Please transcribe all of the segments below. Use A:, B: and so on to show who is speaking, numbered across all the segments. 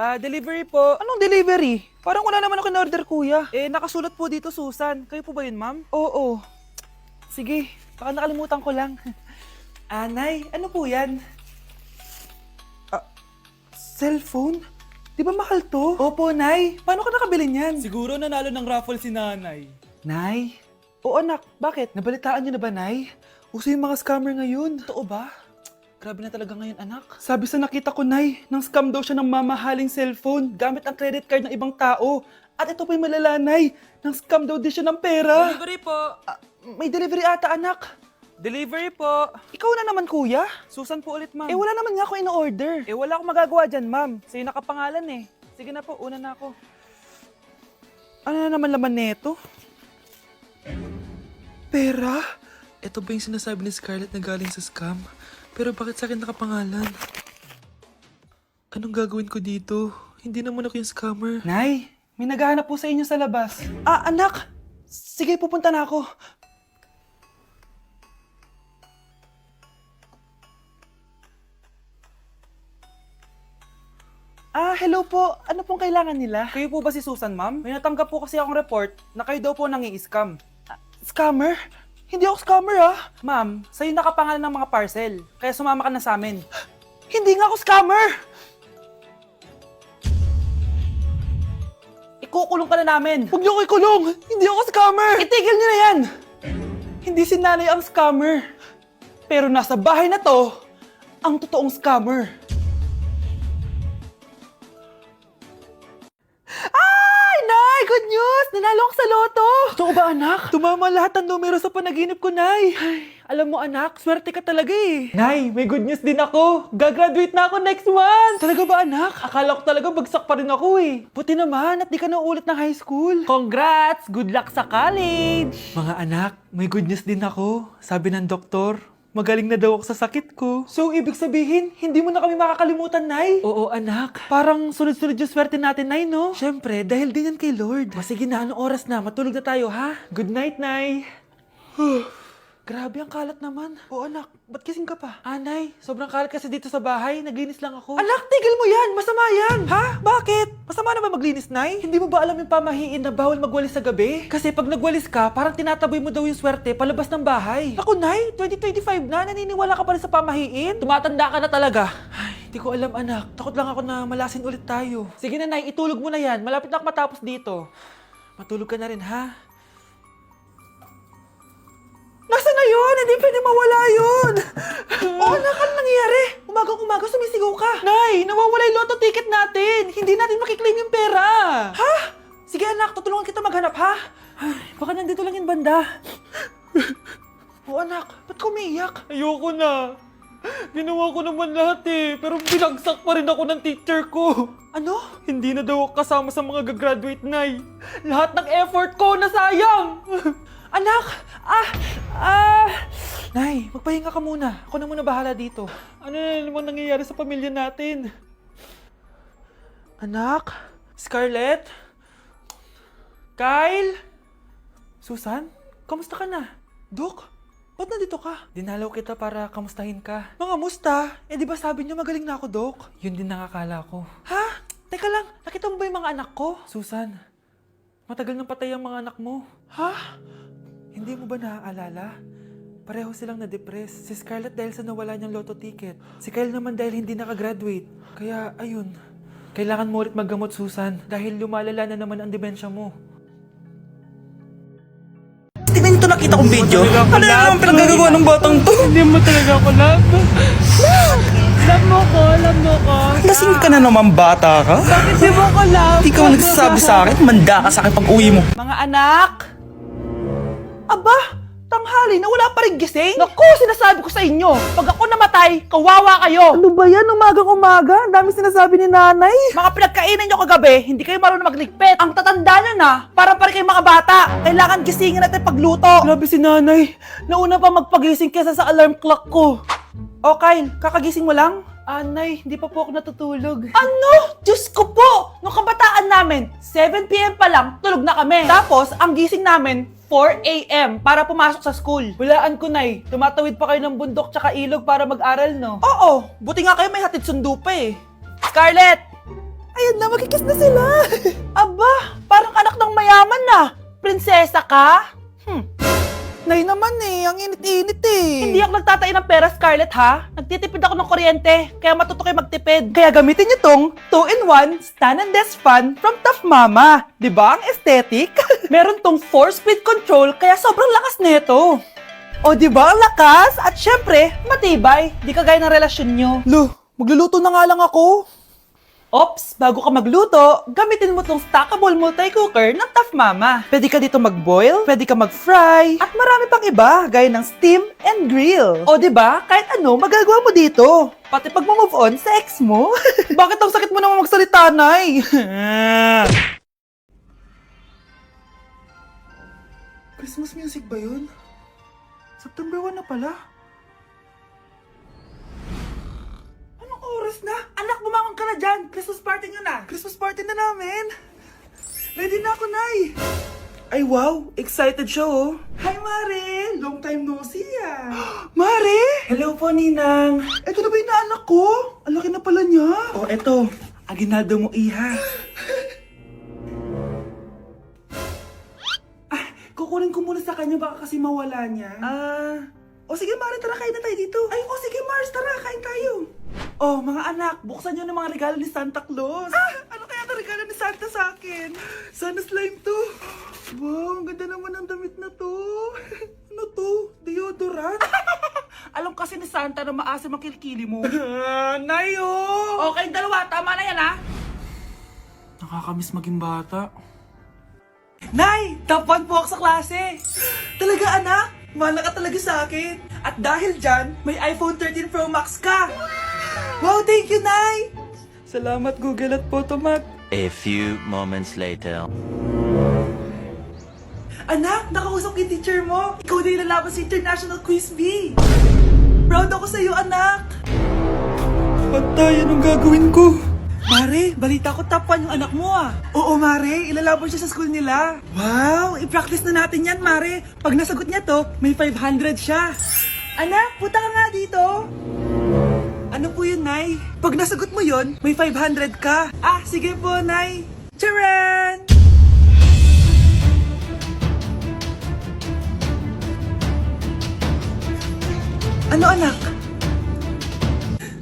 A: Delivery po.
B: Anong delivery? Parang wala naman ako in-order, kuya.
A: Nakasulat po dito, Susan. Kayo po ba yun, ma'am?
B: Oo.
A: Sige, baka nakalimutan ko lang. Nay, ano po yan?
B: Cellphone? Di ba mahal to?
A: Opo, Nay.
B: Paano ka nakabili niyan?
A: Siguro nanalo ng raffle si nanay.
B: Nay? Oo, anak. Bakit? Nabalitaan niyo na ba, Nay? Uso yung mga scammer ngayon.
A: Totoo ba? Grabe na talaga ngayon, anak.
B: Sabi sa nakita ko, Nay, nang scam daw siya ng mamahaling cellphone gamit ang credit card ng ibang tao. At ito pa'y malala, Nay. Nang scam daw din siya ng pera.
A: Delivery po.
B: May delivery ata, anak.
A: Delivery po.
B: Ikaw na naman, kuya.
A: Susan po ulit, ma'am.
B: Wala naman nga ako in-order.
A: Wala akong magagawa dyan, ma'am. Sa'yo nakapangalan eh. Sige na po, una na ako.
B: Ano na naman laman neto? Pera? Ito ba yung sinasabi ni Scarlett na galing sa scam? Pero bakit sa akin nakapangalan? Anong gagawin ko dito? Hindi naman ako yung scammer. Nay, may naghahanap po sa inyo sa labas. Anak! Sige, pupunta na ako. Hello po. Ano pong kailangan nila?
A: Kayo po ba si Susan, ma'am? May natanggap po kasi akong report na kayo daw po nangi-scam.
B: Scammer? Hindi ako scammer,
A: Ma'am, sa'yo nakapangalan ng mga parcel. Kaya sumama ka na sa amin.
B: Hindi nga ako scammer!
A: Ikukulong ka na namin.
B: Huwag niyo ko ikulong! Hindi ako scammer!
A: Itigil niyo na yan!
B: Hindi si nanay ang scammer. Pero nasa bahay na to, ang totoong scammer. Ay, Nay! Good news! Nanalo ako sa loto! Totoo ba, anak? Tumama lahat ang numero sa panaginip ko, Nay. Ay, alam mo, anak, swerte ka talaga eh.
A: Nay, may good news din ako. Gagraduate na ako next month.
B: Talaga ba, anak?
A: Akala ko talaga bagsak pa rin ako eh.
B: Buti naman at di ka na ulit ng high school.
A: Congrats! Good luck sa college!
B: Mga anak, may good news din ako. Sabi ng doktor, magaling na daw ako sa sakit ko. So, ibig sabihin, hindi mo na kami makakalimutan, Nay? Oo, anak. Parang sunod-sunod yung swerte natin, Nay, no? Siyempre, dahil din yan kay Lord. Sige na, anong oras na? Matulog na tayo, ha?
A: Good night, Nay.
B: Grabe, ang kalat naman. Oo, anak. Ba't kising ka pa?
A: Nay, sobrang kalat kasi dito sa bahay. Naglinis lang ako.
B: Anak, tigil mo yan! Masama yan! Ha? Bakit? Masama na ba maglinis, Nay? Hindi mo ba alam yung pamahiin na bawal magwalis sa gabi? Kasi pag nagwalis ka, parang tinataboy mo daw yung swerte palabas ng bahay. Ako, Nay, 2025 na, naniniwala ka pa rin sa pamahiin?
A: Tumatanda ka na talaga.
B: Ay, di ko alam, anak. Takot lang ako na malasin ulit tayo.
A: Sige na, Nay, itulog mo na yan. Malapit na ako matapos dito.
B: Matulog ka na rin, ha? Nasaan na yun? Hindi pwede mawala yun! Oo, anak, ano nangyayari? Umagang-umaga sumisigaw ka. Nay, nawawala yung lotto ticket natin. Hindi natin makiklaim yung pera. Ha? Sige anak, tutulungan kita maghanap, ha? Ay, baka nandito lang yung banda. Oo anak, ba't ka umiiyak?
A: Ayoko na. Ginawa ko naman lahat eh. Pero binagsak pa rin ako ng teacher ko.
B: Ano?
A: Hindi na daw ako kasama sa mga gagraduate, Nay. Lahat ng effort ko nasayang.
B: Anak! Nay, magpahinga ka muna. Ako na muna bahala dito.
A: Ano na naman nangyayari sa pamilya natin?
B: Anak? Scarlett? Kyle? Susan? Kamusta ka na? Dok? Ba't nandito ka? Dinalaw kita para kamustahin ka. Mga musta? Di ba sabi niyo magaling na ako, Dok? Yun din nakakala ko. Ha? Teka lang, nakita mo ba yung mga anak ko? Susan, matagal nang patay ang mga anak mo. Ha? Hindi mo ba naaalala? Pareho silang na-depress. Si Scarlett dahil sa nawala niyang lotto ticket. Si Kyle naman dahil hindi nakagraduate. Kaya, ayun. Kailangan mo ulit maggamot, Susan. Dahil lumalala na naman ang demensya mo.
C: Tingnan niyo ito nakita kong video. Ano na naman pinagagagawa ng batang to?
A: Hindi mo talaga ako love. Love mo ko, love mo ko.
C: Lasing ka na naman bata ka?
A: Bakit di mo ko love?
C: Hindi ka man nagsasabi sa akin, manda ka sa akin pag uwi mo.
B: Mga anak! Aba! Tanghali na wala pa rin gising? Naku, sinasabi ko sa inyo, pag ako namatay, kawawa kayo! Ano ba yan? Umagang-umaga? Ang dami sinasabi ni nanay. Mga pinagkainan nyo kagabi, hindi kayo marunong magligpit. Ang tatanda nyo na, parang pa rin kayong mga bata. Kailangan gisingin natin pagluto. Grabe si nanay. Nauna pa magpagising kesa sa alarm clock ko. O Kyle, kakagising mo lang? Nay, hindi pa po ako natutulog. Ano? Diyos ko po! Nung kabataan namin, 7 p.m. pa lang, tulog na kami. Tapos, ang gising namin, 4 a.m. para pumasok sa school. Walaan ko, Nay. Tumatawid pa kayo ng bundok tsaka ilog para mag-aral, no? Oo. Buti nga kayo may hatid sundo pa eh. Scarlett! Ayan na, magkikiss na sila. Aba, parang anak ng mayaman na. Prinsesa ka? Nay naman ang init-init Hindi ako nagtatain ng pera, Scarlett, ha? Nagtitipid ako ng kuryente, kaya matuto kayo magtipid. Kaya gamitin niyo tong 2-in-1 Stand and Desk Fan from Tough Mama. Di ba ang aesthetic? Meron tong 4-speed control, kaya sobrang lakas nito. O di ba ang lakas? At syempre, matibay. Di kagaya ng relasyon nyo. Magluluto na nga lang ako. Ops, bago ka magluto, gamitin mo tong stackable multi-cooker ng Tough Mama. Pwede ka dito mag-boil, pwede ka mag-fry, at marami pang iba, gaya ng steam and grill. O diba, kahit ano, magagawa mo dito. Pati pag move on sa ex mo. Bakit ang sakit mo naman magsalita, Nay? Christmas music ba yun? September 1 na pala. Oras na! Anak, bumangon ka na dyan! Christmas party nyo na! Christmas party na namin! Ready na ako, Nay! Ay, wow! Excited siya, oh! Hi, Mare! Long time no see, Mare! Hello po, Ninang! Eto na ba yung naanak ko? Ang laki na pala niya! Oh, eto. Aginaldo mo, iha. Kukunin ko muna sa kanya, baka kasi mawala niya. O sige, Mare, tara, kain na tayo dito. Ay, o sige, Mars, tara, kain tayo. Oh, mga anak, buksan nyo ng mga regalo ni Santa Claus. Ano kaya ang regalo ni Santa sa akin? Sana slime to. Wow, ang ganda naman ng damit na to. Ano to? Deodorant? Alam kasi ni Santa na maasim ang kilikili mo. Nayo! Okay, dalawa, tama na yan, ha? Nakakamiss maging bata. Nay! Top 1 po ako sa klase! Talaga, anak? Mahal ka talaga sa akin. At dahil dyan, may iPhone 13 Pro Max ka! Wow, thank you, Nay! Salamat, Google at Photomat.
D: A few moments later.
B: Anak, nakausap yung teacher mo. Ikaw na yung lalaban sa International Quiz Bee. Proud ako sa iyo, anak. Patay, anong gagawin ko? Mare, balita ko top 1 yung anak mo, Oo, Mare, ilalaban siya sa school nila. Wow, i-practice na natin yan, Mare. Pag nasagot niya to, may 500 siya. Anak, punta ka nga dito. Ano po yun, Nay? Pag nasagot mo yun, may 500 ka. Sige po, Nay. Charan! Ano, anak?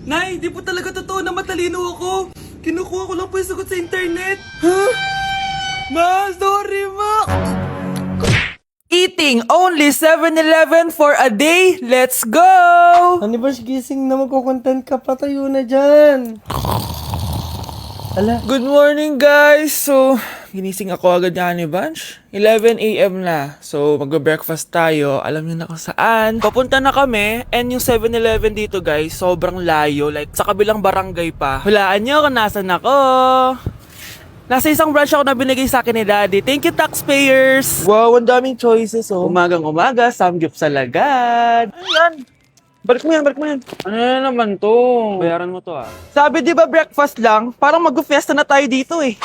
B: Nay, di po talaga totoo na matalino ako. Kinukuha ko lang po yung sagot sa internet. Ma, sorry, Ma. Eating only 7-Eleven for a day. Let's go!
E: Ano ba, gising na magkukontent ka, patayo na dyan.
A: Good morning, guys! So, ginising ako agad ni Bunch. 11 a.m. na. So, magbe-breakfast tayo. Alam niyo na kung saan. Papunta na kami. And yung 7-Eleven dito, guys, sobrang layo. Like, sa kabilang barangay pa. Hulaan niyo kung nasan ako. Nasa isang branch ako na binigay sa akin ni Daddy. Thank you, taxpayers!
E: Wow, ang daming choices, oh.
A: Umagang-umaga, samgyup sa lagad. Ano yan?
E: Balik mo yan.
A: Ano na naman to? Bayaran mo to,
E: Sabi, di ba breakfast lang? Parang mag-fiesta na tayo dito, eh.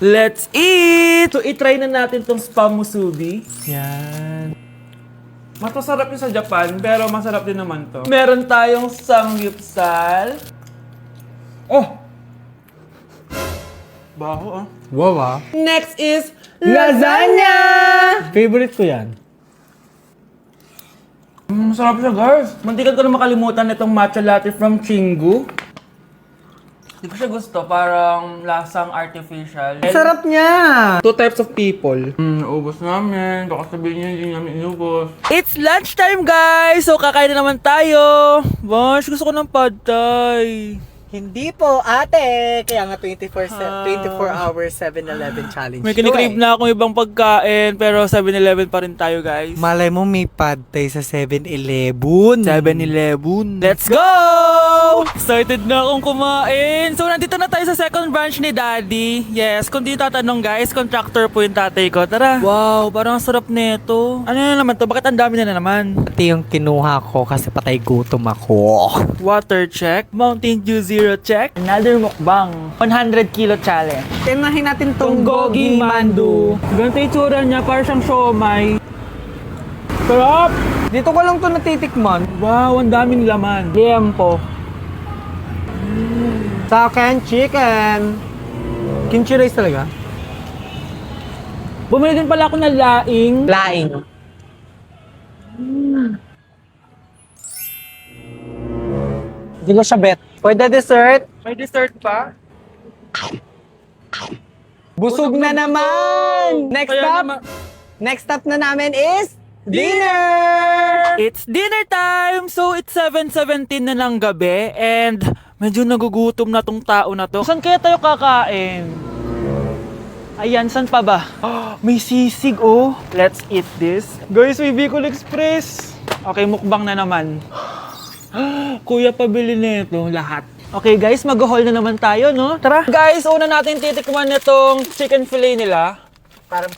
A: Let's eat! So, itry na natin tong spam musubi.
E: Yan.
A: Mas masarap yung sa Japan, pero masarap din naman to. Meron tayong samgyupsal. Oh! Baho,
E: Wow,
A: Next is lasagna!
E: Favorite ko yan.
A: Masarap siya, guys. Mantikan ko na makalimutan itong matcha latte from Chingu. Hindi ko siya gusto. Parang lasang artificial.
E: Sarap niya!
A: Two types of people. Ubus namin. Baka sabihin niya hindi namin inubos. It's lunchtime, guys! So, kakain na naman tayo. Bosh, gusto ko ng pad thai.
E: Hindi po, ate! Kaya nga 24-hour 7-Eleven challenge.
A: May kinikrave na akong ibang pagkain, pero 7-Eleven pa rin tayo, guys.
E: Malay mo may pad thai sa 7-Eleven.
A: 7-Eleven. Let's go! Excited na akong kumain. So, nandito na tayo sa second branch ni Daddy. Yes, kung di tatanong, guys, contractor po yung tatay ko. Tara. Wow, parang ang sarap nito. Ano na naman to? Bakit ang dami na naman?
E: Ito yung kinuha ko kasi patay gutom ako.
A: Water check. Mountain Dew Zero check. Another mukbang. 100 kilo challenge.
E: Tinahin natin
A: Tong Gogi Mandu. Ganito yung tsura niya, parang siyang siomay. Sarap!
E: Dito ko lang to natitikman.
A: Wow, ang daming laman. Liempo.
E: Sa akin, chicken. Kimchi rice talaga?
B: Bumili din pala ako ng laing.
E: Laing. Hindi ko siya bet. For the dessert,
A: May dessert pa?
E: busog na naman! Next
A: Kaya
E: stop,
A: naman,
E: next stop na namin is dinner!
A: it's dinner time! So, it's 7:17 na ng gabi and medyo nagugutom na tong tao na to.
B: Saan kaya tayo kakain? Ayan, saan pa ba? May sisig, oh. Let's eat this. Guys, may Bicol Express. Okay, mukbang na naman. Kuya, pabili nito lahat. Okay guys, mag-haul na naman tayo, no? Tara. Guys, una natin titikman nitong chicken fillet nila.
E: Parang,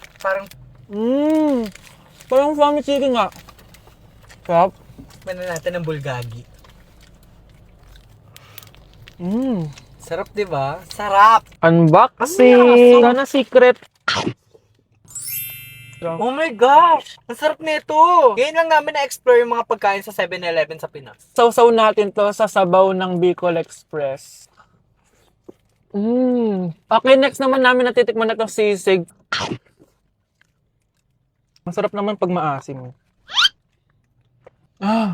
B: Parang family chicken nga. Sarap.
E: mana natin ng bulgagi.
B: Mmm.
E: Sarap, di ba? Sarap!
B: Unboxing. Sana secret.
E: Oh my gosh! Ang sarap nito! Ngayon lang namin na-explore yung mga pagkain sa 7-Eleven sa Pinas.
B: Sausaw natin to sa sabaw ng Bicol Express. Okay, next naman namin natitikman na itong sisig. Masarap naman pag maasim.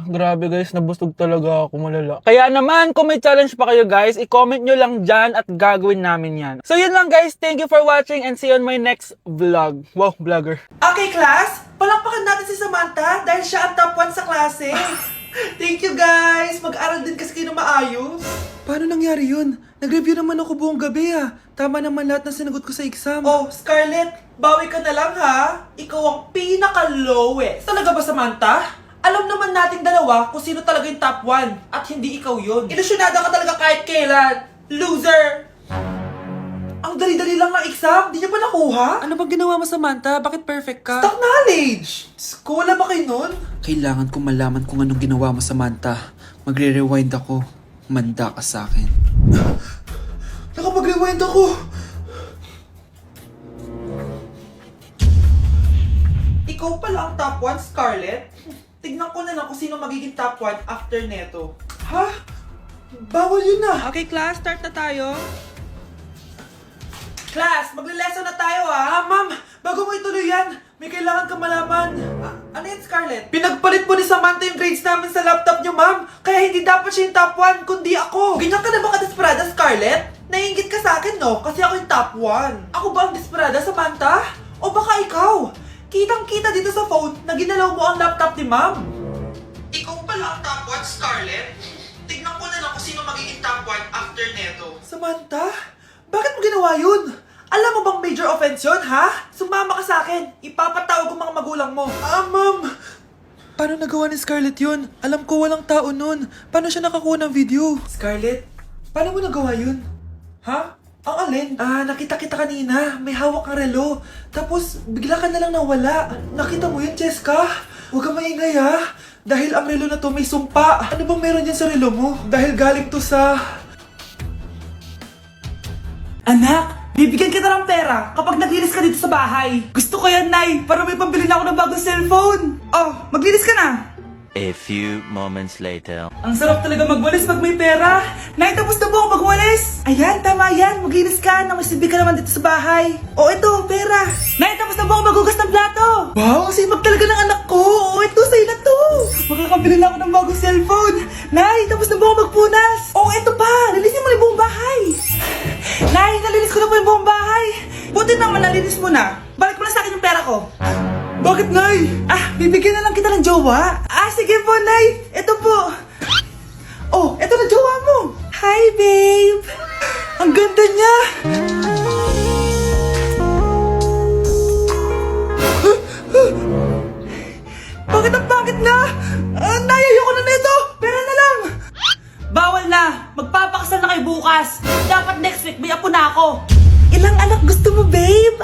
B: Grabe guys, nabusog talaga ako, malala. Kaya naman, kung may challenge pa kayo guys, i-comment nyo lang dyan at gagawin namin yan. So yun lang guys, thank you for watching and see you on my next vlog. Wow, vlogger.
C: Okay, class. Palakpakan natin si Samantha dahil siya ang top 1 sa klase. Thank you, guys. Mag-aral din kasi kayo na maayos.
F: Paano nangyari yun? Nag-review naman ako buong gabi ah. Tama naman lahat ng sinagot ko sa exam.
C: Oh, Scarlett, bawi ka na lang ha. Ikaw ang pinaka-lowest. Talaga ba, Samantha? Alam naman nating dalawa kung sino talaga yung top 1 at hindi ikaw yun. Ilusyonada ka talaga kahit kailan. Loser! Ang dali-dali lang ng exam, di niya pa nakuha?
F: Ano bang ginawa mo, Samantha? Bakit perfect ka?
C: Stock knowledge! Wala ba kayo nun?
F: Kailangan kong malaman kung anong ginawa mo, Samantha. Magre-rewind ako. Manda ka sa akin.
C: Nakapag-rewind ako! Ikaw pala ang top 1, Scarlett? Tignan ko na lang kung sino magiging top 1 after neto. Ha? Bawal yun na!
F: Okay, class. Start na tayo.
C: Class, magle-lesson na tayo ha! Ma'am, bago mo ituloy yan, may kailangan ka malaman. Ano yan, Scarlett? Pinagpalit po ni Samantha yung grades namin sa laptop niyo, ma'am. Kaya hindi dapat siya yung top 1, kundi ako. Ganyan ka na ba ka-desperada, Scarlett? Naiingit ka sa akin, no? Kasi ako yung top 1. Ako ba ang desperada, Samantha? O baka ikaw? Kitang-kita dito sa phone na ginalaw mo ang laptop ni ma'am. Ikaw pala ang top 1, Scarlett? Tignan ko na lang kung sino magiging top 1 after neto. Samantha? Bakit mo ginawa yun? Alam mo bang major offense yun, ha? Sumama ka sa akin. Ipapatawag ko mga magulang mo. Ma'am!
F: Paano nagawa ni Scarlett yun? Alam ko walang tao nun. Paano siya nakakuha ng video?
C: Scarlett, paano mo nagawa yun? Ha? Ang alin? Nakita kita kanina. May hawak kang relo. Tapos, bigla ka na lang nawala. Nakita mo yun, Cheska? Huwag kang maingay, ha? Dahil ang relo na to may sumpa. Ano bang meron yan sa relo mo? Dahil galing to sa... Anak, bibigyan kita ng pera kapag naglinis ka dito sa bahay. Gusto ko yan, Nay, para may pambili na ako ng bagong cellphone. Oh, maglinis ka na.
D: A few moments later.
C: Ang sarap talaga magwalis pag may pera. Nay, tapos na po ako magwalis. Ayan, tama yan. Maglinis ka. Namasibi ka naman dito sa bahay. O, ito, pera. Nay, tapos na po ako maghugas ng plato. Wow, ang sipag talaga ng anak ko. O, ito, sa'yo na to. Makakabili na ako ng bagong cellphone. Nay, tapos na po ako magpunas. O, ito pa. Linisin mo na yung buong bahay. Nay, nalinis ko na po yung buong bahay. Buti naman, nalinis mo na. Balik mo na sa akin yung pera ko. Bakit, Nay? Bibigyan na lang kita ng jowa. Sige po, Nay. Ito po. Oh, ito na jowa mo. Hi, babe. Ang ganda niya. Bakit ang pangit na? Nay, ayoko na nito. Pera na lang. Bawal na. Magpapakasal na kayo bukas. Dapat next week may apo na ako. Ilang anak gusto mo, babe?